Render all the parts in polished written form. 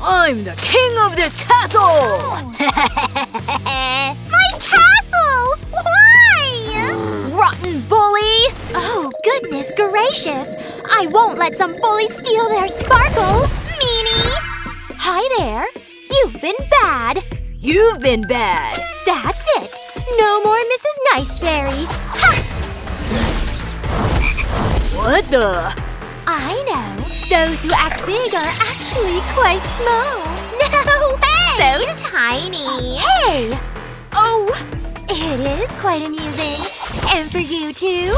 I'm the king of this castle! My castle! Why? Rotten bully! Oh, goodness gracious! I won't let some bully steal their sparkle! Meanie! Hi there! You've been bad! You've been bad! That's it! No more Mrs. Nice Fairy! Ha! What the? I know. Those who act big are actually quite small. No way! So tiny. Hey! Oh! It is quite amusing. And for you too.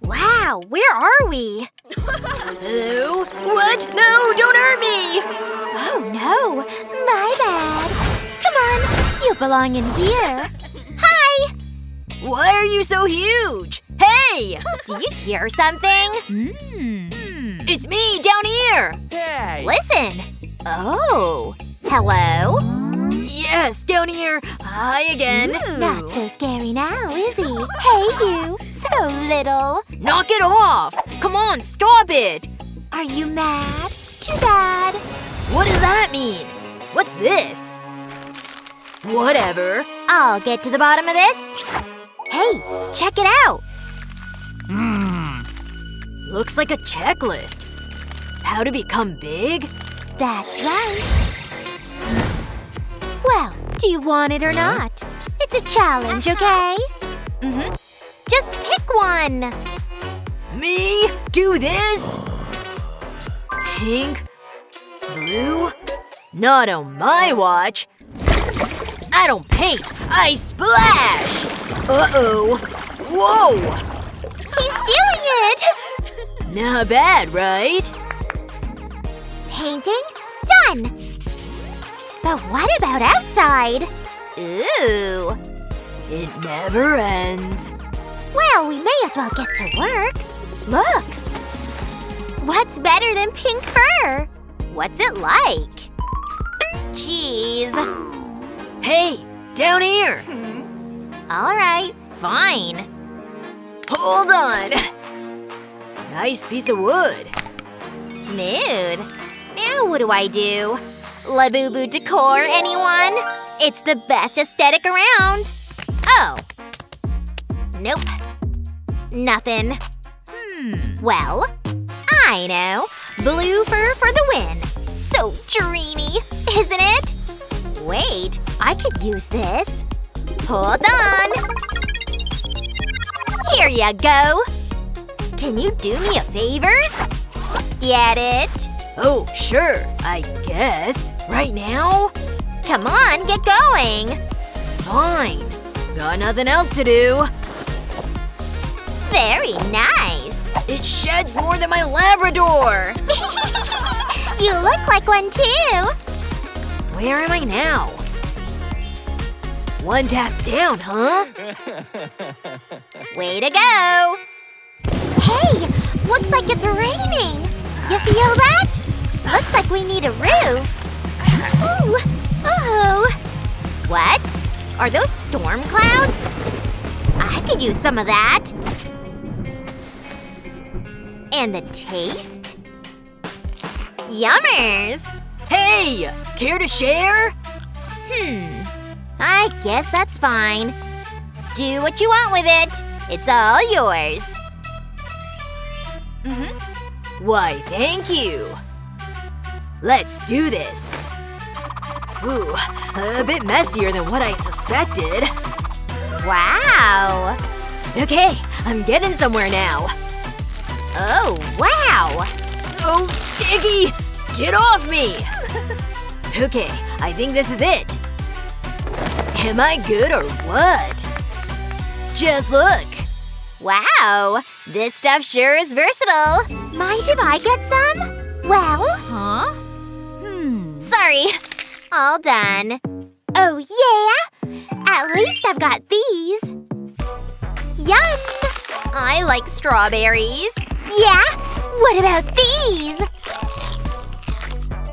Wow, where are we? Hello? What? No, don't hurt me! Oh no, my bad. Come on, you belong in here. Hi! Why are you so huge? Hey! Do you hear something? It's me, down here! Hey! Listen. Oh. Hello? Yes, down here. Hi again. Not so scary now, is he? Hey, you. So little. Knock it off! Come on, stop it! Are you mad? Too bad. What does that mean? What's this? Whatever. I'll get to the bottom of this. Hey, check it out. Looks like a checklist. How to become big? That's right. Well, do you want it or not? It's a challenge, okay? Just pick one. Me? Do this? Pink? Blue? Not on my watch. I don't paint. I splash! Uh-oh. Whoa! He's doing it! Not bad, right? Painting? Done! But what about outside? Ooh. It never ends. Well, we may as well get to work. Look. What's better than pink fur? What's it like? Jeez. Hey, down here! All right, fine. Hold on! Nice piece of wood. Smooth. Now what do I do? LABUBU decor, anyone? It's the best aesthetic around. Oh. Nope. Nothing. Well, I know. Blue fur for the win. So dreamy, isn't it? Wait, I could use this. Hold on. Here you go. Can you do me a favor? Get it? Oh, sure, I guess. Right now? Come on, get going. Fine. Got nothing else to do. Very nice. It sheds more than my Labrador! You look like one too. Where am I now? One task down, huh? Way to go. Hey, looks like it's raining. You feel that? Looks like we need a roof. Ooh. Oh. What? Are those storm clouds? I could use some of that. And the taste? Yummers! Hey! Care to share? I guess that's fine. Do what you want with it. It's all yours. Why, thank you. Let's do this. Ooh, a bit messier than what I suspected. Wow. Okay, I'm getting somewhere now. Oh, wow. So sticky! Get off me! Okay, I think this is it. Am I good or what? Just look. Wow. This stuff sure is versatile. Mind if I get some? Well… Huh? Sorry. All done. Oh, yeah? At least I've got these. Yum! I like strawberries. Yeah? What about these?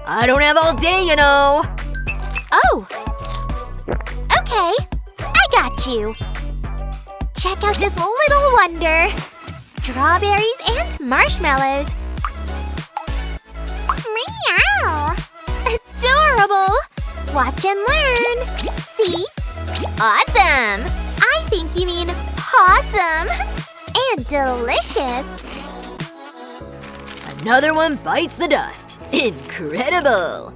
I don't have all day, you know. Oh. Okay. I got you. Check out this little wonder. Strawberries and marshmallows. Meow. Watch and learn. See? Awesome! I think you mean awesome! And delicious! Another one bites the dust. Incredible!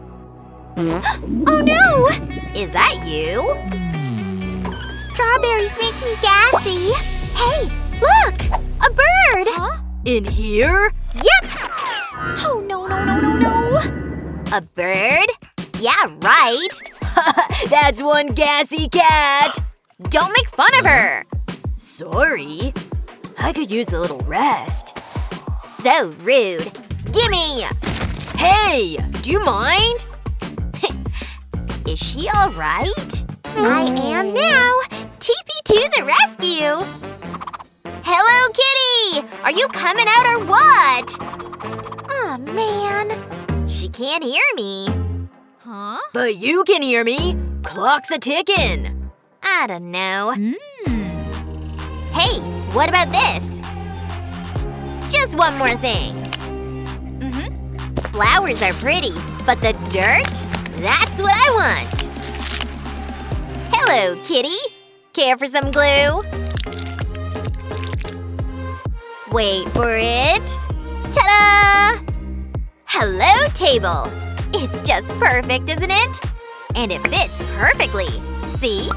Oh no! Is that you? Strawberries make me gassy. Hey, look! A bird! Huh? In here? Yep! Oh no. A bird? Yeah, right. That's one gassy cat! Don't make fun of her! Sorry. I could use a little rest. So rude. Gimme! Hey! Do you mind? Is she alright? I am now! TP to the rescue! Hello, kitty! Are you coming out or what? Aw, man. She can't hear me. Huh? But you can hear me. Clock's a-ticking. I don't know. Hey, what about this? Just one more thing. Flowers are pretty, but the dirt? That's what I want. Hello, kitty. Care for some glue? Wait for it. Ta-da! Hello, table. It's just perfect, isn't it? And it fits perfectly. See?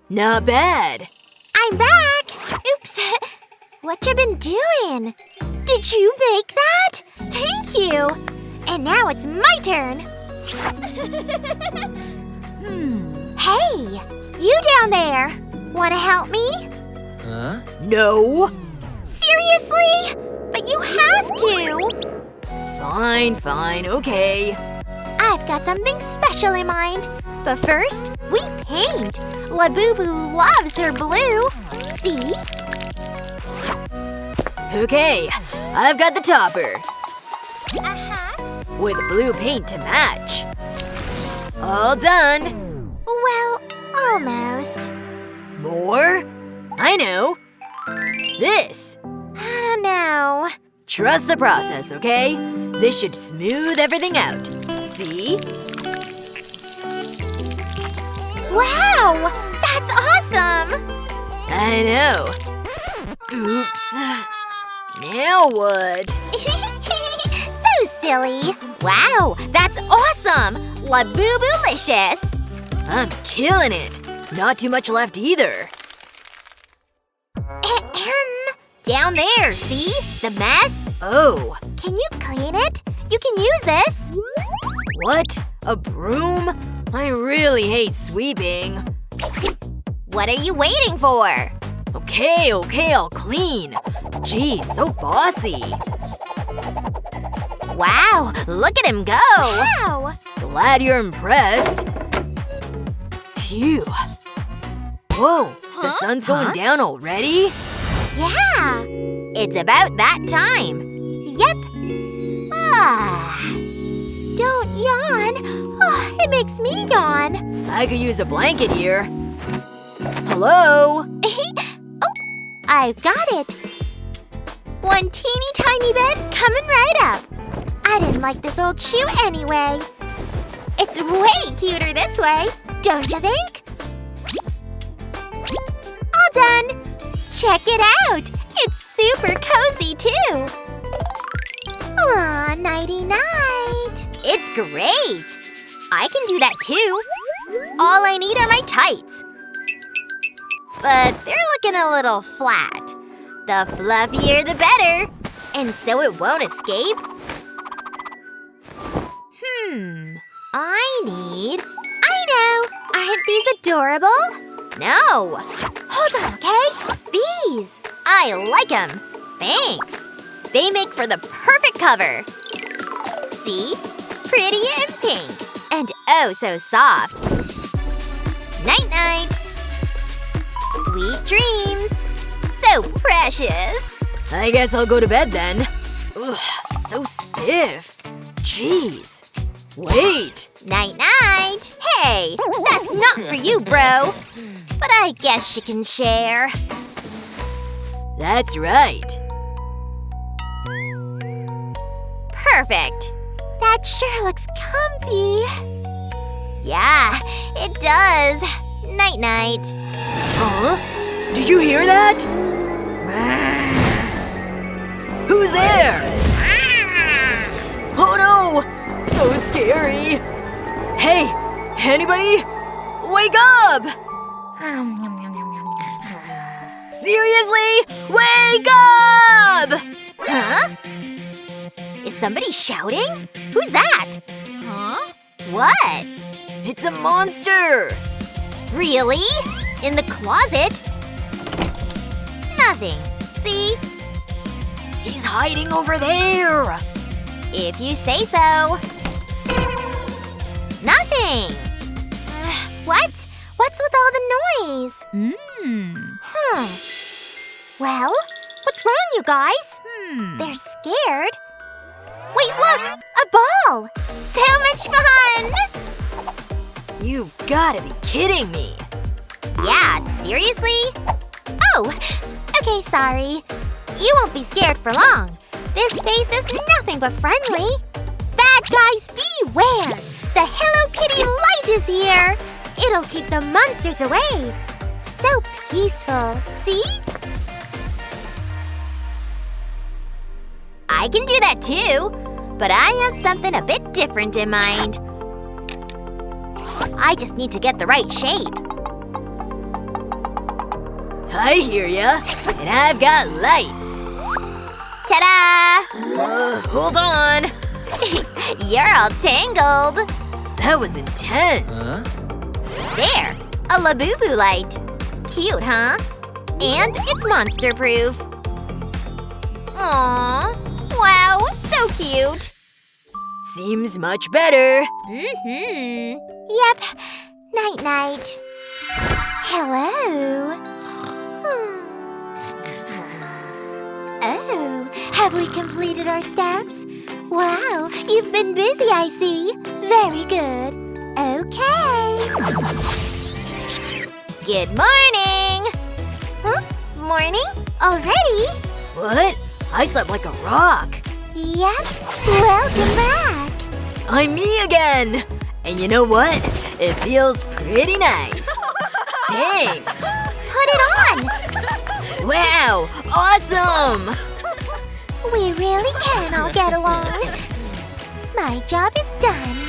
Not bad. I'm back! Oops. What you been doing? Did you make that? Thank you! And now it's my turn. Hey! You down there! Wanna help me? Huh? No. Seriously? But you have to! Fine, okay. I've got something special in mind. But first, we paint. LABUBU loves her blue. See? Okay, I've got the topper. Uh-huh. With blue paint to match. All done. Well, almost. More? I know. This. I don't know. Trust the process, okay? This should smooth everything out. See? Wow! That's awesome! I know. Oops. Now what? So silly. Wow, that's awesome! LABUBU-licious! I'm killing it. Not too much left either. Down there, see? The mess? Oh. Can you clean it? You can use this. What? A broom? I really hate sweeping. What are you waiting for? Okay, I'll clean. Geez, so bossy. Wow, look at him go! Wow! Glad you're impressed. Phew. Whoa, the sun's going down already? Yeah! It's about that time. Yep. Don't yawn. Oh, it makes me yawn. I could use a blanket here. Hello? Oh, I've got it. One teeny tiny bed coming right up. I didn't like this old shoe anyway. It's way cuter this way, don't you think? All done. Check it out. It's super cozy too. Aw, nighty-night. It's great. I can do that too. All I need are my tights. But they're looking a little flat. The fluffier the better. And so it won't escape. I know. Aren't these adorable? No. Hold on, okay? These. I like them. Thanks. They make for the perfect cover. See? Pretty and pink. And oh so soft. Night-night. Sweet dreams. So precious. I guess I'll go to bed then. Ugh, so stiff. Jeez. Wait. Night-night. Hey, that's not for you, bro. But I guess she can share. That's right. Perfect. That sure looks comfy. Yeah, it does. Night-night. Huh? Did you hear that? Who's there? Oh no! So scary! Hey! Anybody? Wake up! Seriously? Wake up! Huh? Is somebody shouting? Who's that? Huh? What? It's a monster! Really? In the closet? Nothing. See? He's hiding over there! If you say so. Nothing! What? What's with all the noise? Well, what's wrong, you guys? They're scared. Wait, look! A ball! So much fun! You've gotta be kidding me! Yeah, seriously? Oh, okay, sorry. You won't be scared for long. This face is nothing but friendly. Bad guys, beware! The Hello Kitty light is here! It'll keep the monsters away. So peaceful, see? I can do that too, but I have something a bit different in mind. I just need to get the right shape. I hear ya, and I've got lights. Ta-da! Hold on. You're all tangled. That was intense. There, a LABUBU light. Cute, huh? And it's monster-proof. Aww, wow, so cute. Seems much better. Yep, night-night. Hello. Oh, have we completed our steps? Wow, you've been busy, I see. Very good. Okay. Good morning. Huh? Morning? Already? What? I slept like a rock. Yep. Welcome back. I'm me again. And you know what? It feels pretty nice. Thanks. Put it on. Wow, awesome. We really can all get along. My job is done.